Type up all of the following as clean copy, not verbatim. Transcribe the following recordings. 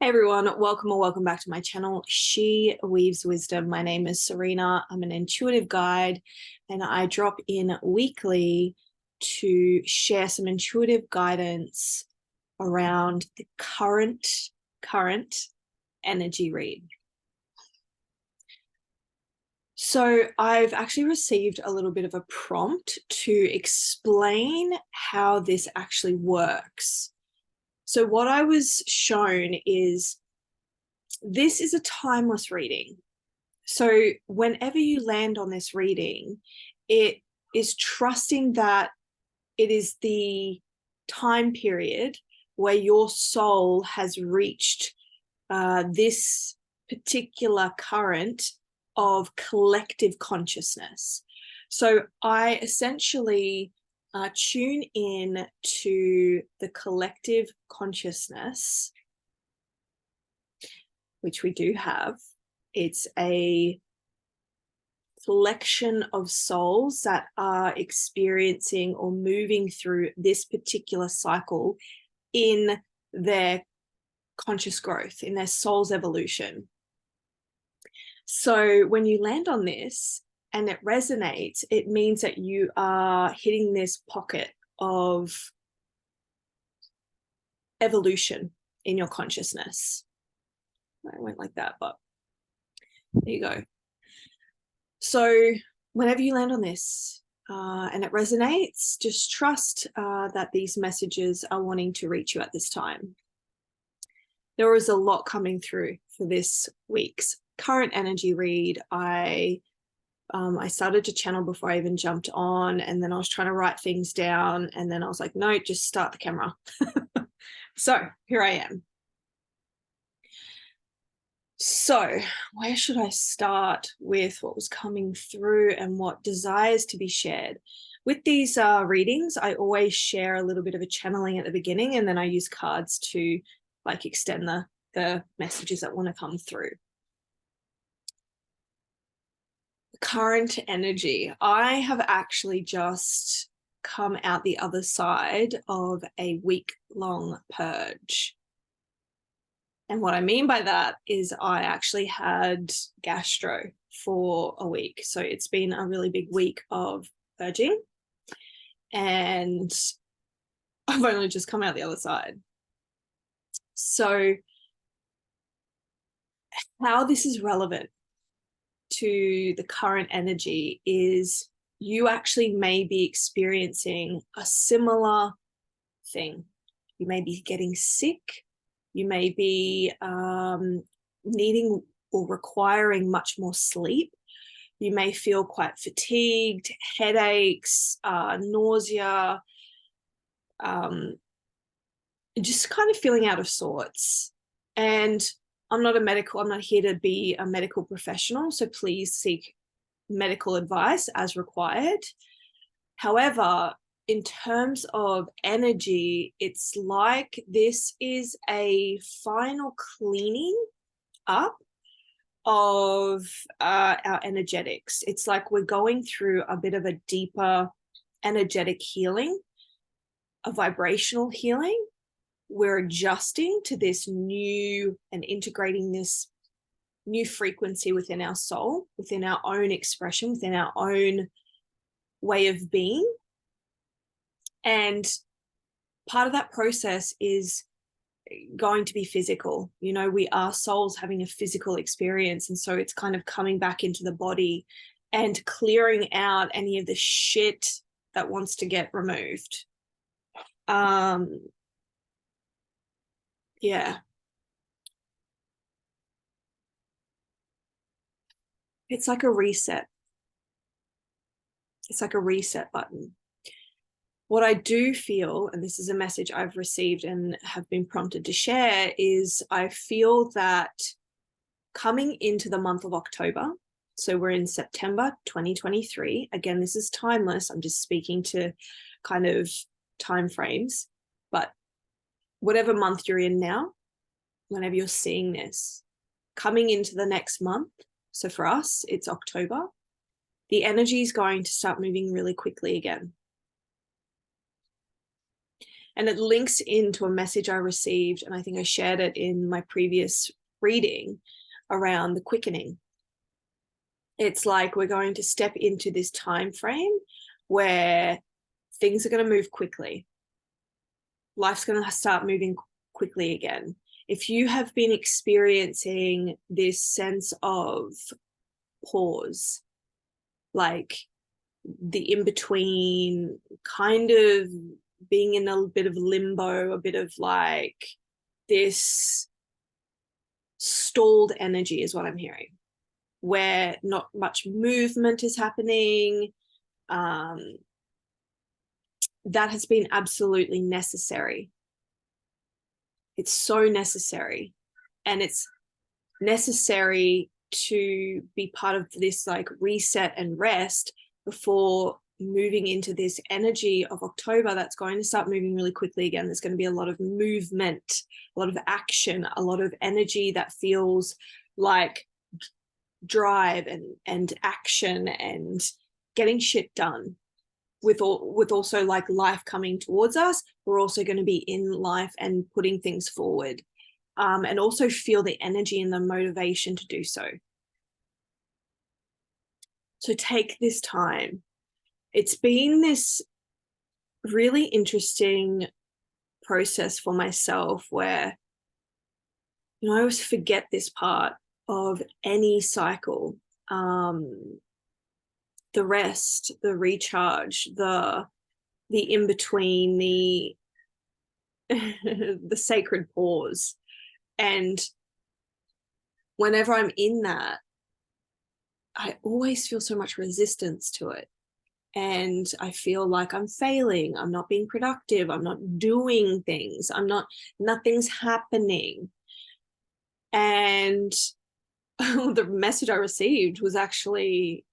Hey everyone, welcome or welcome back to my channel, She Weaves Wisdom. My name is Serena. I'm an intuitive guide and I drop in weekly to share some intuitive guidance around the current energy read. So I've actually received a little bit of a prompt to explain how this actually works. So what I was shown is this is a timeless reading. So whenever you land on this reading, it is trusting that it is the time period where your soul has reached this particular current of collective consciousness. So I essentially tune in to the collective consciousness, which we do have. It's a collection of souls that are experiencing or moving through this particular cycle in their conscious growth, in their soul's evolution. So when you land on this and it resonates, it means that you are hitting this pocket of evolution in your consciousness. I went like that, but there you go. So whenever you land on this and it resonates, just trust that these messages are wanting to reach you at this time. There was a lot coming through for this week's current energy read. I started to channel before I even jumped on, and then I was trying to write things down, and then I was like, no, just start the camera. So here I am. So where should I start with what was coming through and what desires to be shared? With these readings, I always share a little bit of a channeling at the beginning, and then I use cards to like extend the messages that want to come through. Current energy. I have actually just come out the other side of a week-long purge. And what I mean by that is I actually had gastro for a week. So it's been a really big week of purging. And I've only just come out the other side. So how this is relevant to the current energy is you actually may be experiencing a similar thing. You may be getting sick. You may be needing or requiring much more sleep. You may feel quite fatigued, headaches, nausea, just kind of feeling out of sorts. And I'm not here to be a medical professional, so please seek medical advice as required. However, in terms of energy, it's like this is a final cleaning up of our energetics. It's like we're going through a bit of a deeper energetic healing, a vibrational healing. We're adjusting to this new and integrating this new frequency within our soul, within our own expression, within our own way of being. And part of that process is going to be physical. You know, we are souls having a physical experience. And so it's kind of coming back into the body and clearing out any of the shit that wants to get removed. Yeah. It's like a reset. It's like a reset button. What I do feel, and this is a message I've received and have been prompted to share, is I feel that coming into the month of October, so we're in September 2023. Again, this is timeless. I'm just speaking to kind of time frames, but whatever month you're in now, whenever you're seeing this, coming into the next month, so for us, it's October, the energy is going to start moving really quickly again. And it links into a message I received, and I think I shared it in my previous reading around the quickening. It's like we're going to step into this time frame where things are going to move quickly. Life's going to start moving quickly again. If you have been experiencing this sense of pause, like the in-between, kind of being in a bit of limbo, a bit of like this stalled energy is what I'm hearing, where not much movement is happening, that has been absolutely necessary. It's so necessary. And it's necessary to be part of this like reset and rest before moving into this energy of October that's going to start moving really quickly again. There's going to be a lot of movement, a lot of action, a lot of energy that feels like drive and action and getting shit done. With also like life coming towards us, we're also going to be in life and putting things forward, and also feel the energy and the motivation to do so. So take this time. It's been this really interesting process for myself where, you know, I always forget this part of any cycle. The rest, the recharge, the in-between, the the sacred pause. And whenever I'm in that, I always feel so much resistance to it. And I feel like I'm failing, I'm not being productive, I'm not doing things, nothing's happening. And the message I received was actually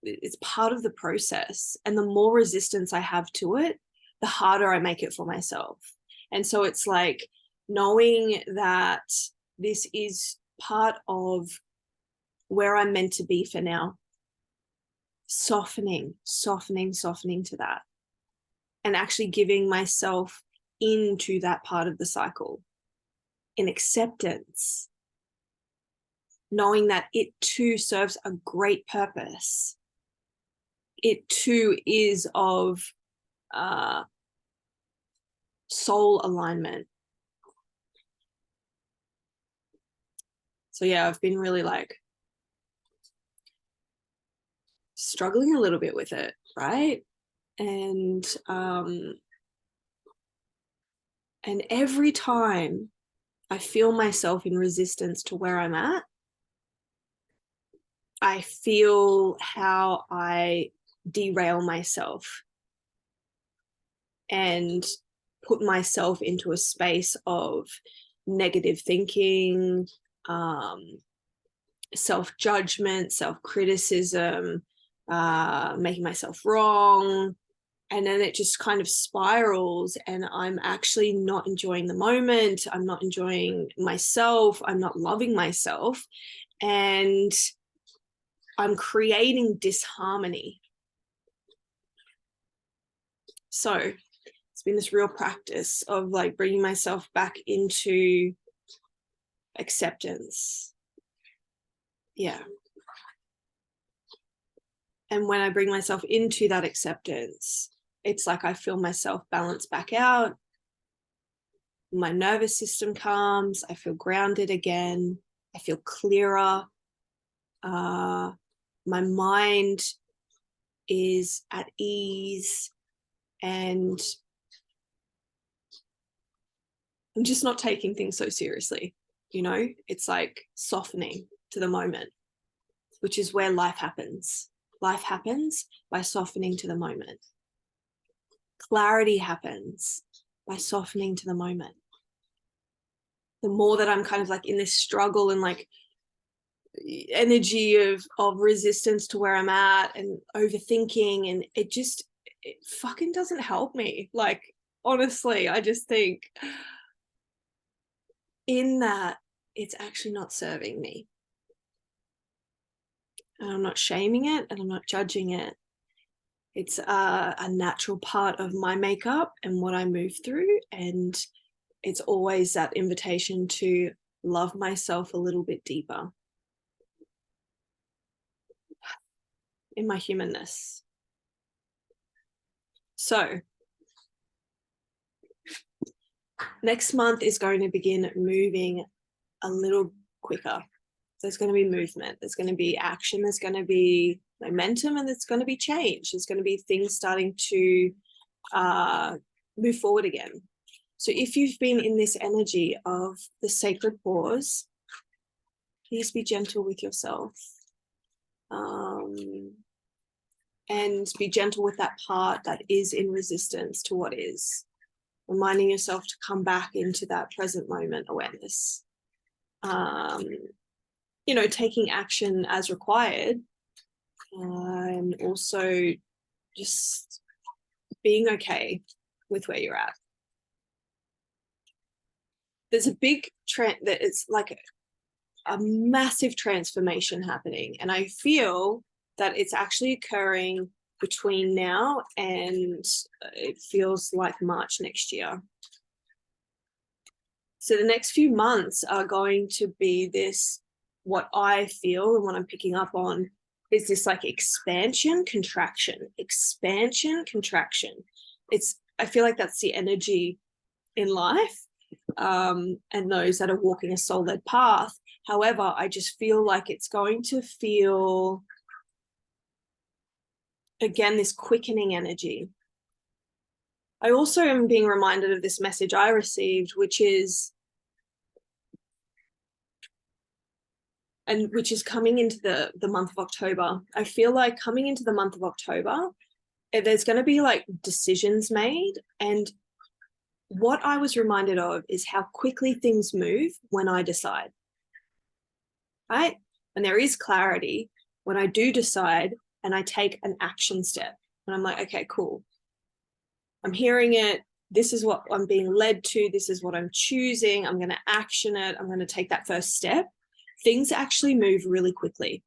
it's part of the process, and the more resistance I have to it, the harder I make it for myself. And so it's like knowing that this is part of where I'm meant to be for now, softening to that, and actually giving myself into that part of the cycle in acceptance, knowing that it too serves a great purpose. It too is of soul alignment. So yeah, I've been really like struggling a little bit with it, right? And every time I feel myself in resistance to where I'm at, I feel how I derail myself and put myself into a space of negative thinking, self-judgment, self-criticism, making myself wrong. And then it just kind of spirals, and I'm actually not enjoying the moment. I'm not enjoying myself. I'm not loving myself. And I'm creating disharmony. So it's been this real practice of like bringing myself back into acceptance. Yeah. And when I bring myself into that acceptance, it's like I feel myself balance back out. My nervous system calms. I feel grounded again. I feel clearer. My mind is at ease, and I'm just not taking things so seriously. You know, it's like softening to the moment, which is where life happens. Life happens by softening to the moment. Clarity happens by softening to the moment. The more that I'm kind of like in this struggle and like energy of resistance to where I'm at and overthinking, and it fucking doesn't help me. Like, honestly, I just think in that it's actually not serving me. And I'm not shaming it, and I'm not judging it. It's a natural part of my makeup and what I move through. And it's always that invitation to love myself a little bit deeper in my humanness. So next month is going to begin moving a little quicker. There's going to be movement, there's going to be action, there's going to be momentum, and there's going to be change. There's going to be things starting to move forward again. So if you've been in this energy of the sacred pause, please be gentle with yourself. And be gentle with that part that is in resistance to what is. Reminding yourself to come back into that present moment awareness. You know, taking action as required, and also just being okay with where you're at. There's a big trend that it's like a massive transformation happening, and I feel that it's actually occurring between now and it feels like March next year. So the next few months are going to be this, what I feel and what I'm picking up on is this like expansion, contraction, expansion, contraction. I feel like that's the energy in life, and those that are walking a soul-led path. However, I just feel like it's going to feel, again, this quickening energy. I also am being reminded of this message I received, which is coming into the month of October. I feel like coming into the month of October, there's going to be like decisions made. And what I was reminded of is how quickly things move when I decide, right? And there is clarity when I do decide and I take an action step. And I'm like, okay, cool. I'm hearing it. This is what I'm being led to. This is what I'm choosing. I'm going to action it. I'm going to take that first step. Things actually move really quickly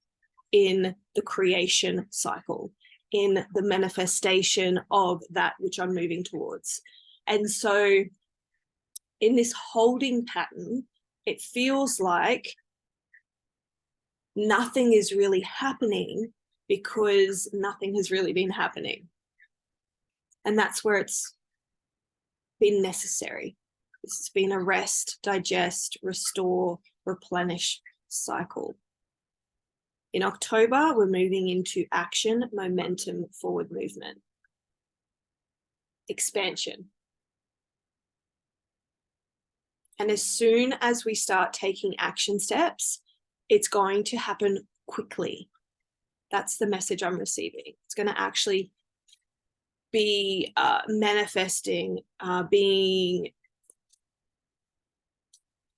in the creation cycle, in the manifestation of that which I'm moving towards. And so in this holding pattern, it feels like nothing is really happening because nothing has really been happening. And that's where it's been necessary. This has been a rest, digest, restore, replenish cycle. In October, we're moving into action, momentum, forward movement, expansion. And as soon as we start taking action steps, it's going to happen quickly. That's the message I'm receiving. It's going to actually be manifesting, being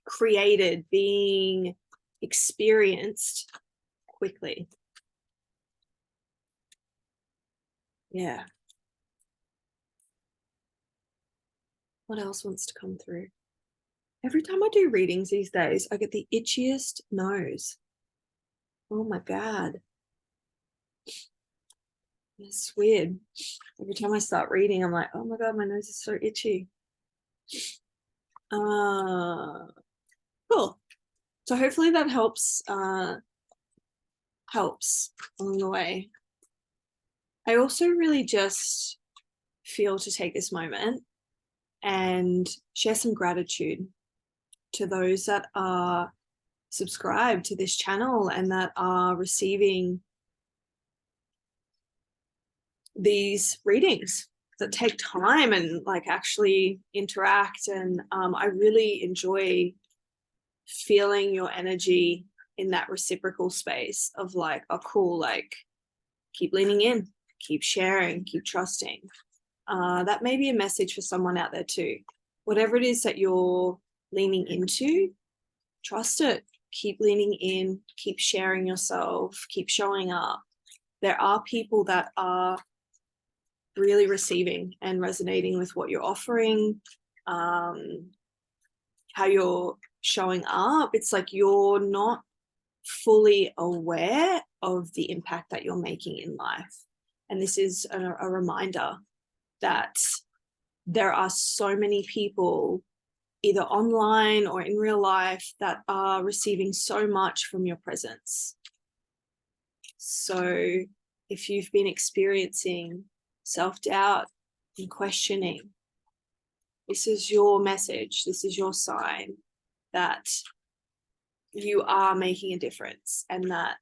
created, being experienced quickly. Yeah. What else wants to come through? Every time I do readings these days, I get the itchiest nose. Oh my God. It's weird. Every time I start reading, I'm like, oh my God, my nose is so itchy. Cool. So hopefully that helps along the way. I also really just feel to take this moment and share some gratitude to those that are subscribed to this channel and that are receiving these readings that take time and like actually interact. And I really enjoy feeling your energy in that reciprocal space of like, oh cool, like keep leaning in, keep sharing, keep trusting. That may be a message for someone out there too. Whatever it is that you're leaning into, trust it. Keep leaning in, keep sharing yourself, keep showing up. There are people that are really receiving and resonating with what you're offering, how you're showing up. It's like you're not fully aware of the impact that you're making in life. And this is a reminder that there are so many people, either online or in real life, that are receiving so much from your presence. So if you've been experiencing self-doubt and questioning, this is your message, this is your sign that you are making a difference, and that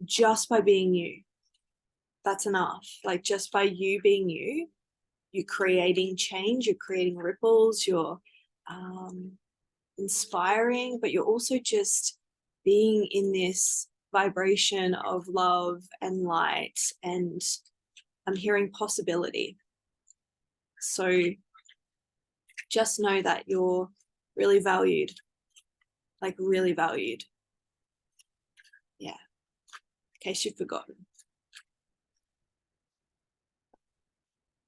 just by being you, that's enough. Like, just by you being you, you're creating change, you're creating ripples, you're inspiring, but you're also just being in this vibration of love and light, and I'm hearing possibility. So just know that you're really valued, like really valued. Yeah, in case you've forgotten.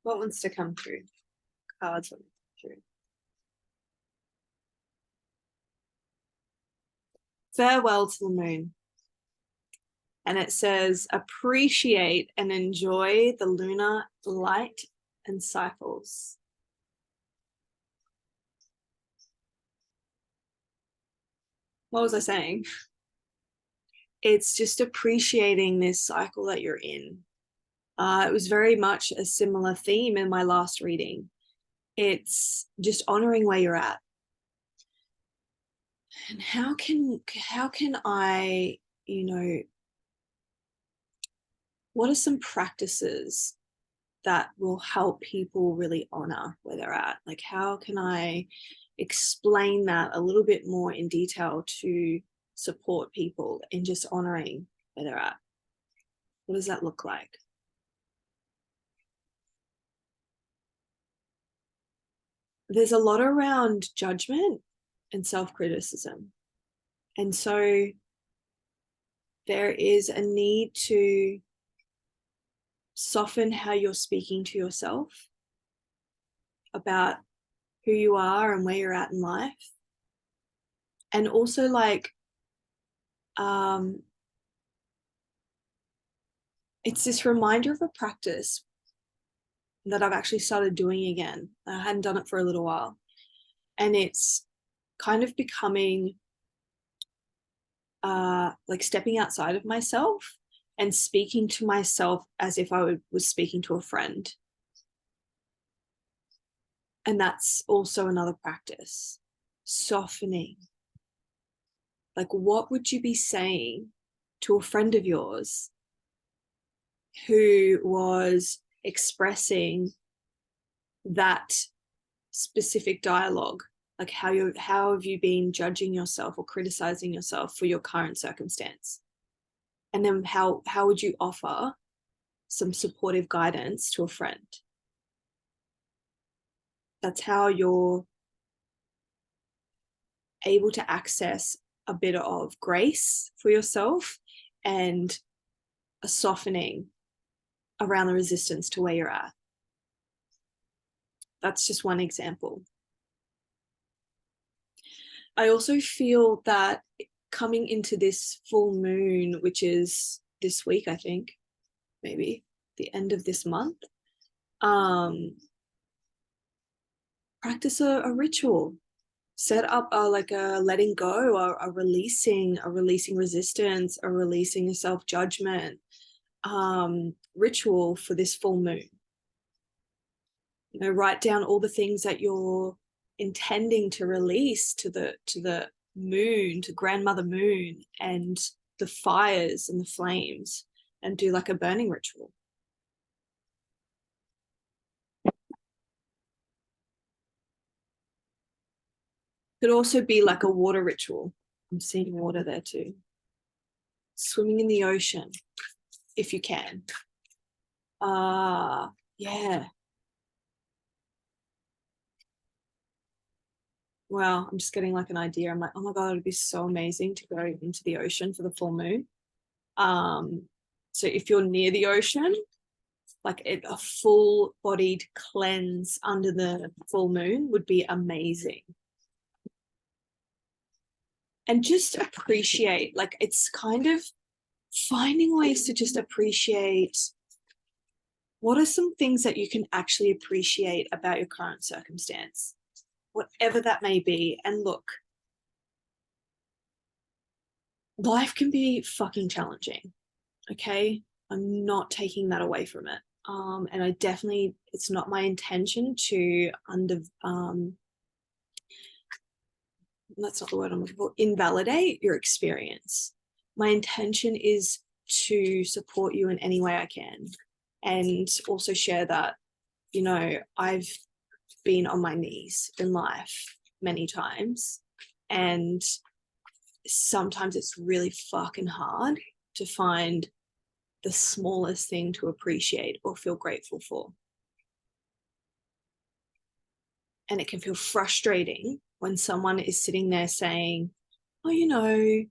What wants to come through? Cards want to come through. Farewell to the moon. And it says, appreciate and enjoy the lunar light and cycles. What was I saying? It's just appreciating this cycle that you're in. It was very much a similar theme in my last reading. It's just honoring where you're at. And how can I, what are some practices that will help people really honor where they're at? Like, how can I explain that a little bit more in detail to support people in just honoring where they're at? What does that look like? There's a lot around judgment and self-criticism. And so there is a need to soften how you're speaking to yourself about who you are and where you're at in life. And also, like, it's this reminder of a practice that I've actually started doing again. I hadn't done it for a little while. And it's kind of becoming like stepping outside of myself and speaking to myself as if I was speaking to a friend. And that's also another practice. Softening. Like, what would you be saying to a friend of yours who was expressing that specific dialogue? Like, how have you been judging yourself or criticizing yourself for your current circumstance? And then how would you offer some supportive guidance to a friend? That's how you're able to access a bit of grace for yourself and a softening around the resistance to where you're at. That's just one example. I also feel that coming into this full moon, which is this week, I think, maybe the end of this month, practice a ritual. Set up like a letting go, a releasing resistance, a releasing self-judgment ritual for this full moon. Write down all the things that you're intending to release to the moon, to grandmother moon, and the fires and the flames, and do like a burning ritual. Could also be like a water ritual. I'm seeing water there too. Swimming in the ocean, if you can. Yeah. Well, I'm just getting like an idea. I'm like, oh my God, it'd be so amazing to go into the ocean for the full moon. So if you're near the ocean, like a full-bodied cleanse under the full moon would be amazing. And just appreciate, like, it's kind of finding ways to just appreciate What are some things that you can actually appreciate about your current circumstance, whatever that may be? And look, life can be fucking challenging. Okay. I'm not taking that away from it. And I definitely, it's not my intention to that's not the word I'm looking for, invalidate your experience. My intention is to support you in any way I can, and also share that, you know, I've been on my knees in life many times, and sometimes it's really fucking hard to find the smallest thing to appreciate or feel grateful for. And it can feel frustrating when someone is sitting there saying, oh, you know,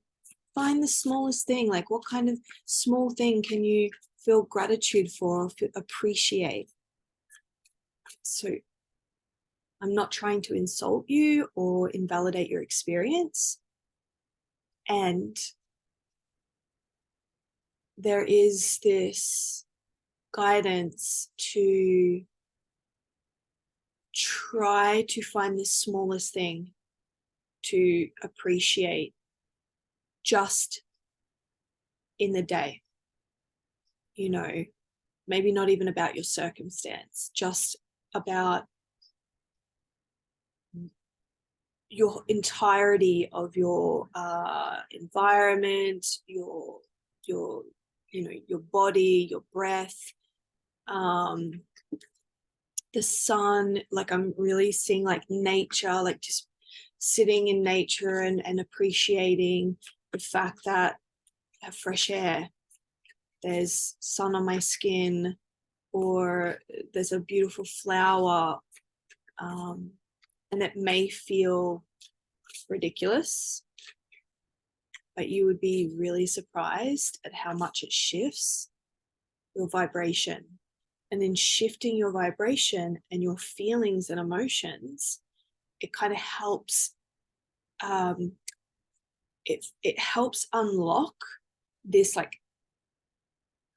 find the smallest thing. Like, what kind of small thing can you feel gratitude for or appreciate? So I'm not trying to insult you or invalidate your experience. And there is this guidance to try to find the smallest thing to appreciate just in the day. You know, maybe not even about your circumstance, just about your entirety of your environment, your you know, your body, your breath, the sun. Like, I'm really seeing like nature, like just sitting in nature and appreciating the fact that I have fresh air, there's sun on my skin, or there's a beautiful flower. And it may feel ridiculous, but you would be really surprised at how much it shifts your vibration. And in shifting your vibration and your feelings and emotions, it kind of helps, it helps unlock this like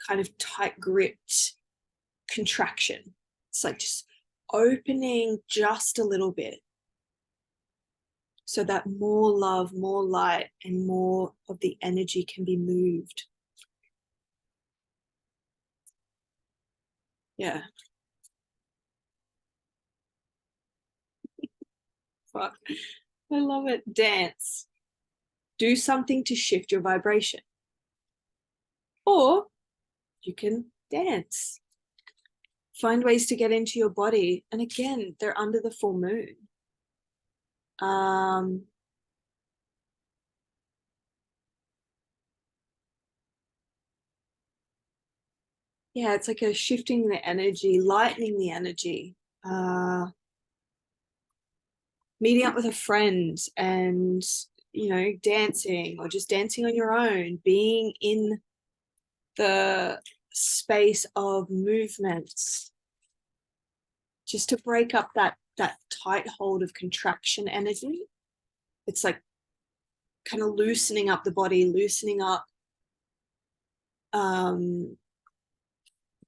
kind of tight gripped contraction. It's like just opening just a little bit, so that more love, more light, and more of the energy can be moved. Yeah. Fuck. I love it. Dance. Do something to shift your vibration. Or you can dance. Find ways to get into your body. And again, they're under the full moon. Yeah, it's like a shifting the energy, lightening the energy. Meeting up with a friend and, you know, dancing, or just dancing on your own, being in the space of movements, just to break up that tight hold of contraction energy. It's like kind of loosening up the body, loosening up,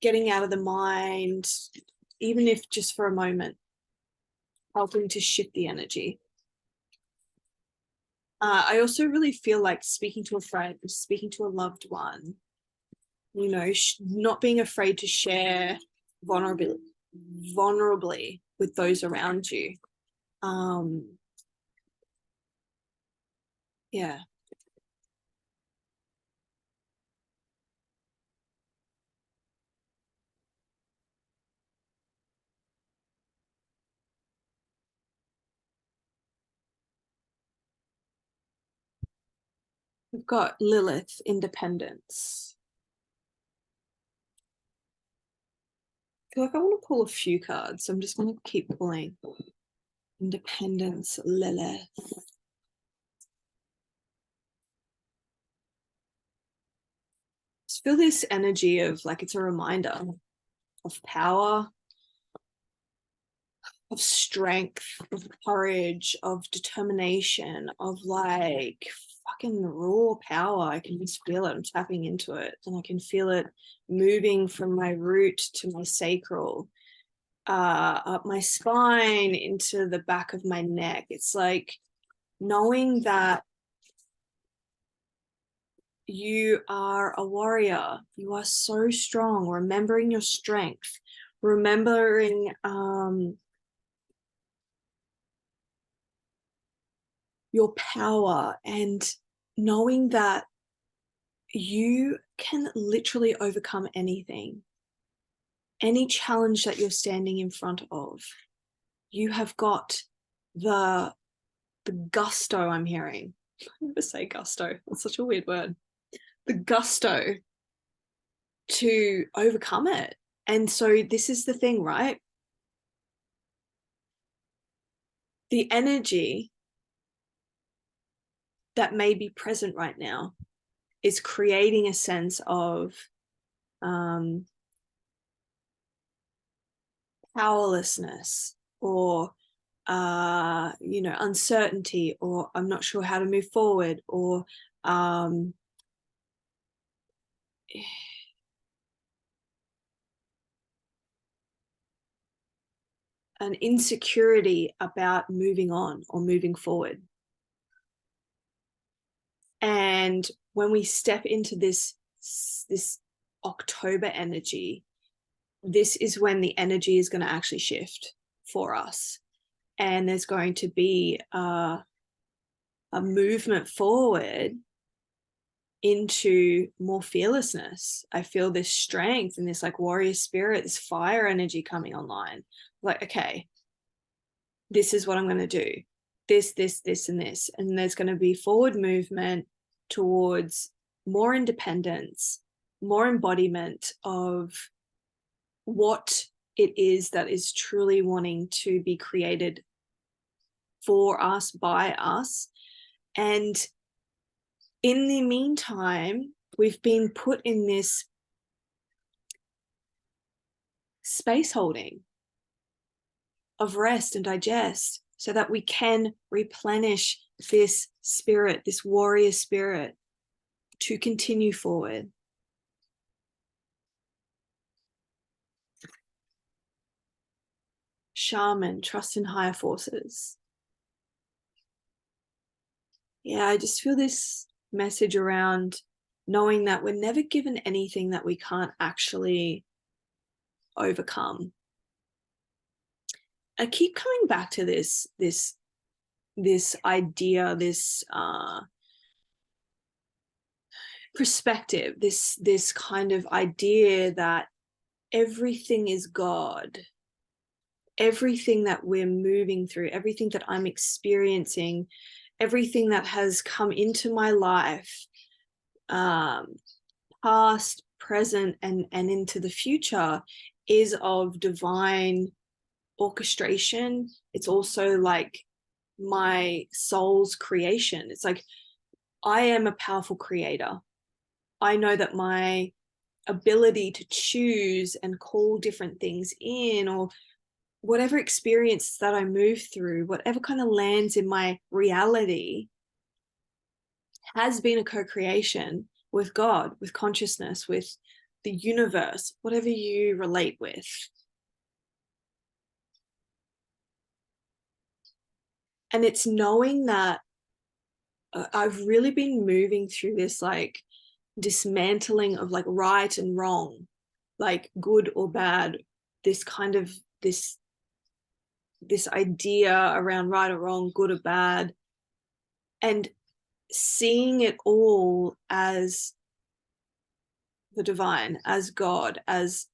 getting out of the mind, even if just for a moment, helping to shift the energy. I also really feel like speaking to a friend, speaking to a loved one, you know, not being afraid to share vulnerably with those around you. Yeah. We've got Lilith, independence. I feel like I want to pull a few cards, so I'm just going to keep pulling. Independence, Lilith. Just feel this energy of like, it's a reminder of power, of strength, of courage, of determination, of like fucking raw power. I can just feel it. I'm tapping into it, and I can feel it moving from my root to my sacral, up my spine into the back of my neck. It's like knowing that you are a warrior. You are so strong. Remembering your strength, remembering your power, and knowing that you can literally overcome anything, any challenge that you're standing in front of. You have got the gusto. I'm hearing. I never say gusto. That's such a weird word. The gusto to overcome it. And so this is the thing, right? The energy that may be present right now is creating a sense of powerlessness, or uncertainty, or I'm not sure how to move forward, or an insecurity about moving on or moving forward. And when we step into this October energy, this is when the energy is going to actually shift for us. And there's going to be a movement forward into more fearlessness. I feel this strength and this like warrior spirit, this fire energy coming online. Like, okay, this is what I'm going to do. This, and this. And there's going to be forward movement towards more independence, more embodiment of what it is that is truly wanting to be created for us, by us. And in the meantime, we've been put in this space holding of rest and digest so that we can replenish this spirit, this warrior spirit, to continue forward. Shaman, trust in higher forces. Yeah, I just feel this message around knowing that we're never given anything that we can't actually overcome. I keep coming back to this idea, this perspective, this kind of idea that everything is God. Everything that we're moving through, everything that I'm experiencing, everything that has come into my life, past, present, and into the future, is of divine orchestration. It's also like my soul's creation. It's like I am a powerful creator. I know that my ability to choose and call different things in, or whatever experience that I move through, whatever kind of lands in my reality, has been a co-creation with God, with consciousness, with the universe, whatever you relate with. And it's knowing that I've really been moving through this like dismantling of like right and wrong, like good or bad, this kind of this idea around right or wrong, good or bad, and seeing it all as the divine, as God, as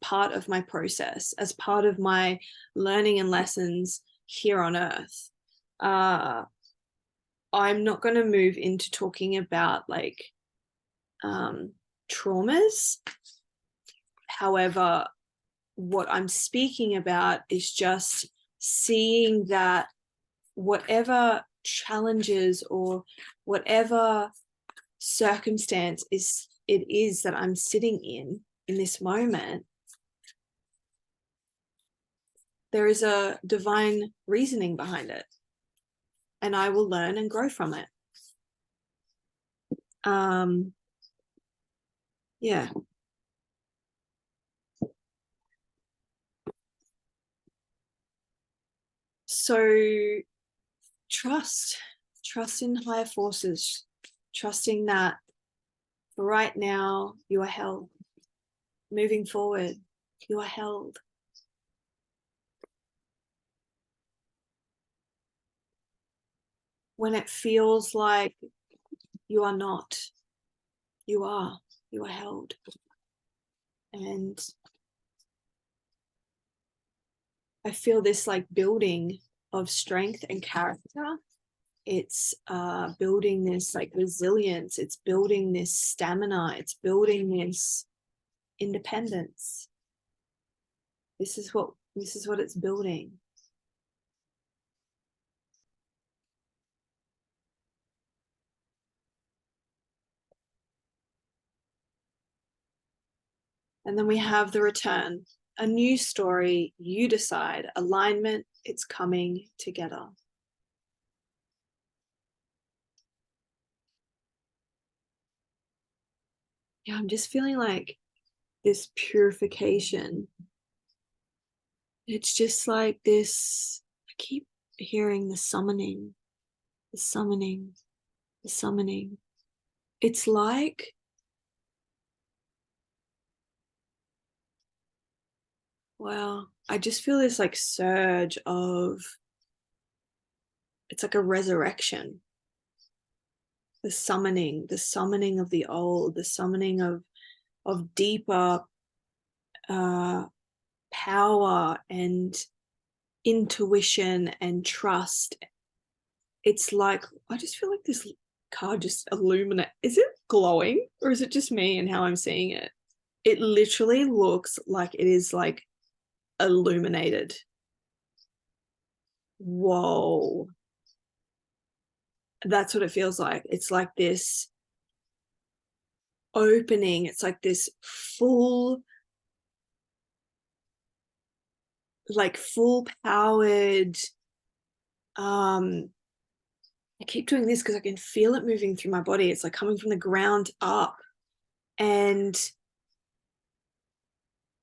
part of my process, as part of my learning and lessons here on earth. I'm not going to move into talking about like traumas. However, what I'm speaking about is just seeing that whatever challenges or whatever circumstance it is that I'm sitting in this moment, there is a divine reasoning behind it, and I will learn and grow from it. Yeah. So trust in higher forces, trusting that right now you are held. Moving forward, you are held. When it feels like you are not, you are held. And I feel this like building of strength and character. It's building this like resilience. It's building this stamina. It's building this independence. This is what it's building. And then we have the return, a new story. You decide, alignment, it's coming together. Yeah, I'm just feeling like this purification. It's just like this, I keep hearing the summoning, the summoning, the summoning. It's like, wow, I just feel this like surge of, it's like a resurrection. The summoning of the old, the summoning of deeper power and intuition and trust. It's like, I just feel like this card just illuminate. Is it glowing or is it just me and how I'm seeing it? It literally looks like it is like illuminated. Whoa. That's what it feels like. It's like this opening. It's like this full powered, I keep doing this because I can feel it moving through my body. It's like coming from the ground up. And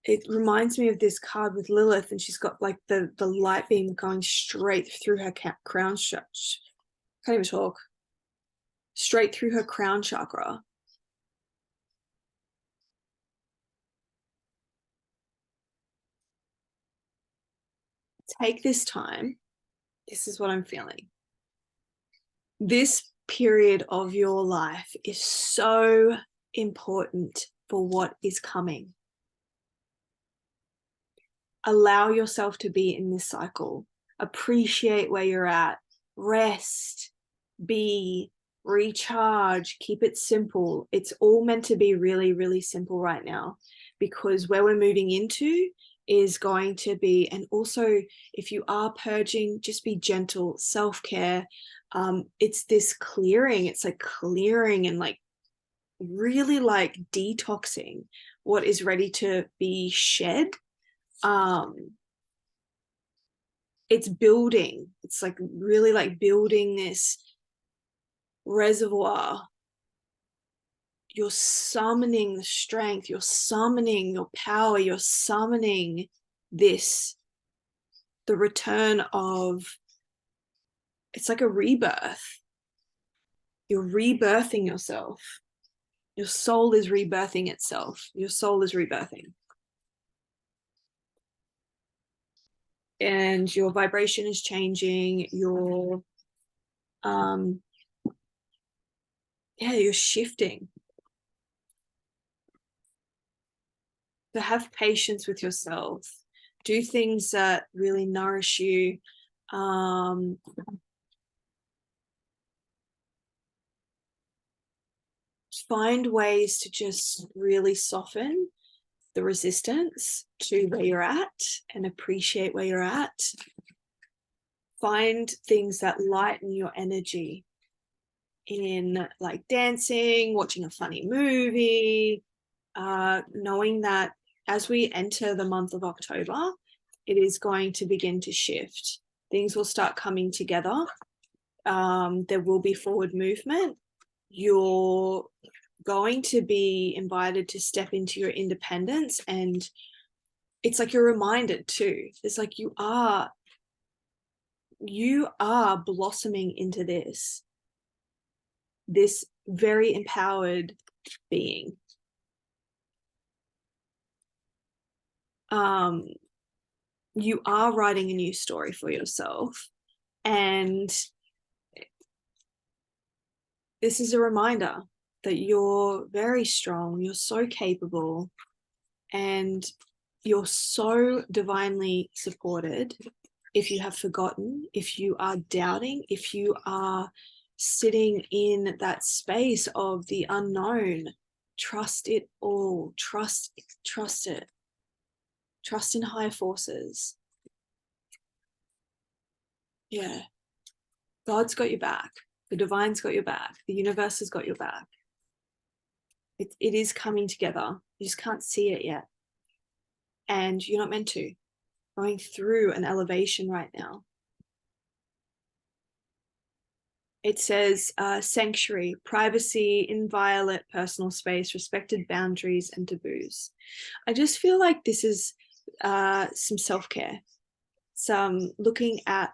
it reminds me of this card with Lilith, and she's got like the light beam going straight through her crown chakra. Can't even talk. Straight through her crown chakra. Take this time. This is what I'm feeling. This period of your life is so important for what is coming. Allow yourself to be in this cycle. Appreciate where you're at. Rest, be, recharge, keep it simple. It's all meant to be really, really simple right now, because where we're moving into is going to be, and also if you are purging, just be gentle, self-care. It's this clearing. It's like clearing and like really like detoxing what is ready to be shed. It's building. It's like really like building this reservoir. You're summoning the strength, you're summoning your power, you're summoning this, the return of, it's like a rebirth. You're rebirthing yourself. Your soul is rebirthing itself. Your soul is rebirthing. And your vibration is changing. Your you're shifting. So have patience with yourself. Do things that really nourish you. Find ways to just really soften the resistance to where you're at and appreciate where you're at. Find things that lighten your energy in like dancing, watching a funny movie, knowing that as we enter the month of October, it is going to begin to shift. Things will start coming together. There will be forward movement. You're going to be invited to step into your independence, and it's like you're reminded too. It's like you are blossoming into this very empowered being. You are writing a new story for yourself, and this is a reminder that you're very strong, you're so capable, and you're so divinely supported. If you have forgotten, if you are doubting, if you are sitting in that space of the unknown, trust it all. Trust it. Trust in higher forces. Yeah. God's got your back. The divine's got your back. The universe has got your back. It is coming together. You just can't see it yet. And you're not meant to. Going through an elevation right now. It says sanctuary, privacy, inviolate personal space, respected boundaries, and taboos. I just feel like this is some self-care, some looking at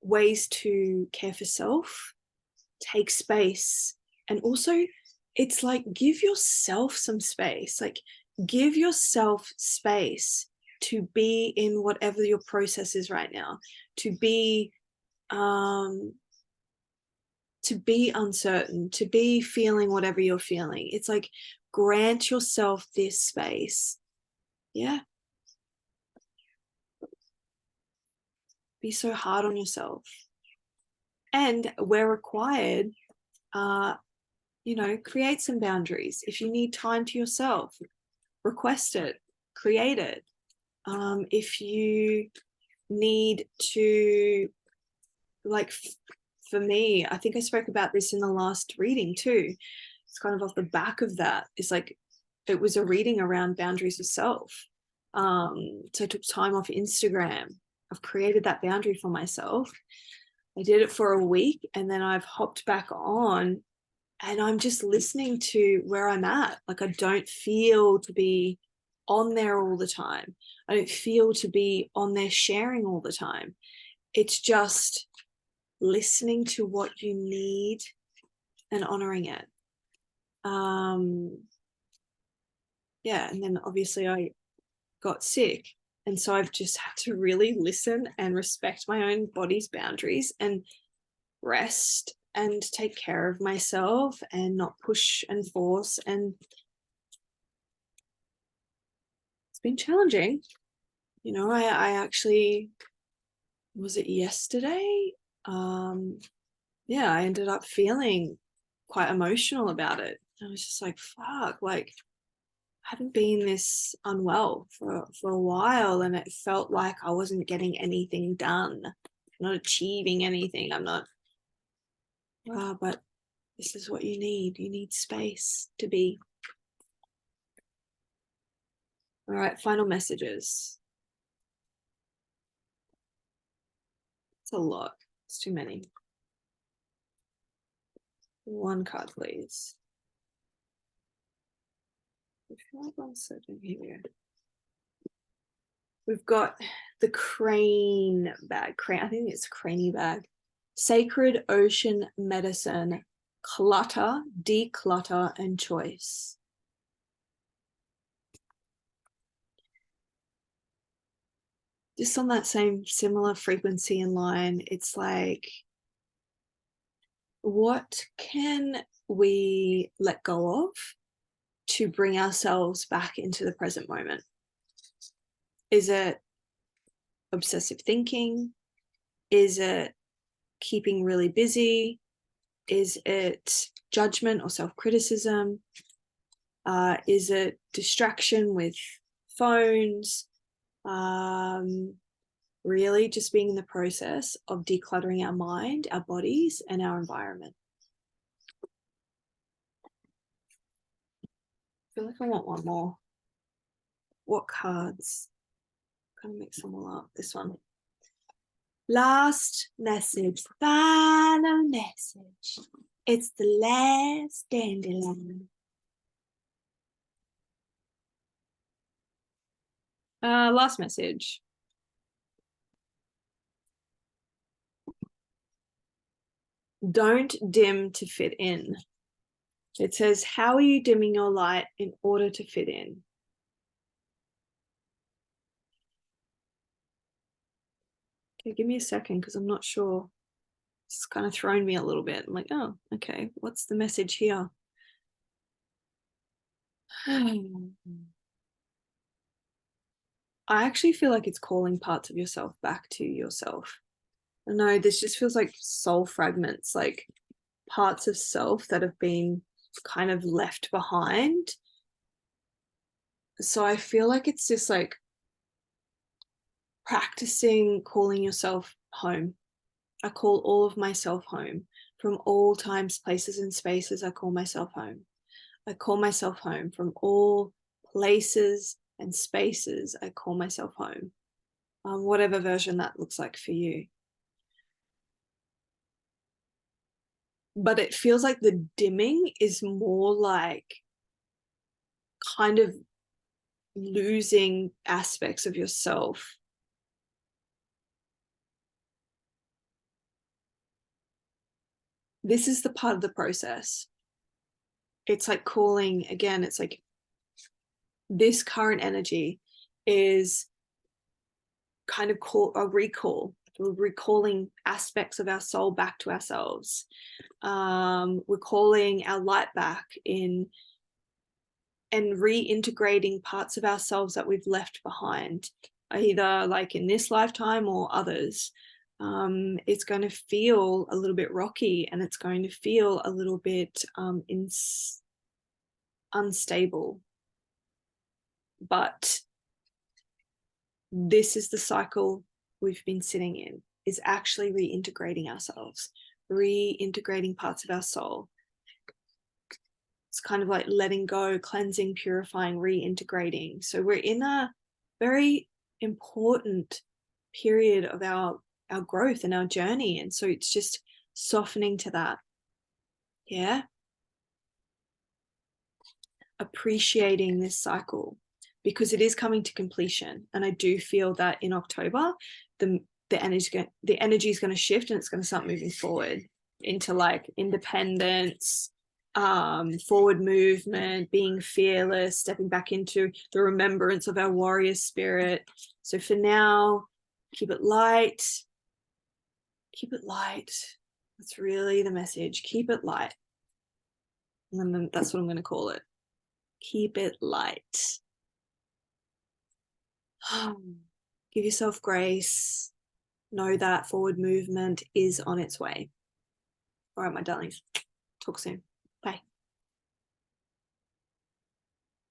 ways to care for self, take space, and also it's like give yourself some space. Like give yourself space to be in whatever your process is right now, to be uncertain, to be feeling whatever you're feeling. It's like grant yourself this space. Yeah. Be so hard on yourself. And where required, create some boundaries. If you need time to yourself, request it, create it. If you need to, like, for me, I think I spoke about this in the last reading too. It's kind of off the back of that. It's like, it was a reading around boundaries of self. So I took time off Instagram. I've created that boundary for myself. I did it for a week, and then I've hopped back on, and I'm just listening to where I'm at. Like, I don't feel to be on there all the time. I don't feel to be on there sharing all the time. It's just listening to what you need and honoring it. Yeah, and then obviously I got sick, and so I've just had to really listen and respect my own body's boundaries and rest and take care of myself and not push and force. And it's been challenging. I actually, was it yesterday? I ended up feeling quite emotional about it. I was just like, fuck, like I haven't been this unwell for a while, and it felt like I wasn't getting anything done, not achieving anything. I'm not, but this is what you need. You need space to be. All right, final messages. It's a lot. It's too many. One card, please. I feel like I'm searching here. We've got the crane bag. I think it's cranny bag. Sacred ocean medicine, clutter, declutter, and choice. Just on that same similar frequency and line, it's like, what can we let go of to bring ourselves back into the present moment? Is it obsessive thinking? Is it keeping really busy? Is it judgment or self-criticism? Is it distraction with phones? Really just being in the process of decluttering our mind, our bodies, and our environment. I feel like I want one more. What cards kind of mix them all up. This one. Last message, final message. It's the last dandelion. Last message. Don't dim to fit in. It says, how are you dimming your light in order to fit in? Okay, give me a second because I'm not sure. It's kind of thrown me a little bit. I'm like, oh, okay, what's the message here? I actually feel like it's calling parts of yourself back to yourself. No, this just feels like soul fragments, like parts of self that have been kind of left behind. So I feel like it's just like practicing calling yourself home. I call all of myself home. From all times, places, and spaces, I call myself home. I call myself home. From all places and spaces, I call myself home. Whatever version that looks like for you. But it feels like the dimming is more like kind of losing aspects of yourself. This is the part of the process. It's like calling, again, it's like this current energy is kind of a recall. We're recalling aspects of our soul back to ourselves. We're calling our light back in and reintegrating parts of ourselves that we've left behind, either like in this lifetime or others. It's going to feel a little bit rocky, and it's going to feel a little bit unstable. But this is the cycle we've been sitting in, is actually reintegrating ourselves, reintegrating parts of our soul. It's kind of like letting go, cleansing, purifying, reintegrating. So we're in a very important period of our growth and our journey. And so it's just softening to that. Yeah. Appreciating this cycle because it is coming to completion. And I do feel that in October, the energy is going to shift, and it's going to start moving forward into like independence, forward movement, being fearless, stepping back into the remembrance of our warrior spirit. So for now, keep it light. Keep it light. That's really the message. Keep it light. And that's what I'm going to call it. Keep it light. Give yourself grace. Know that forward movement is on its way. All right, my darlings. Talk soon.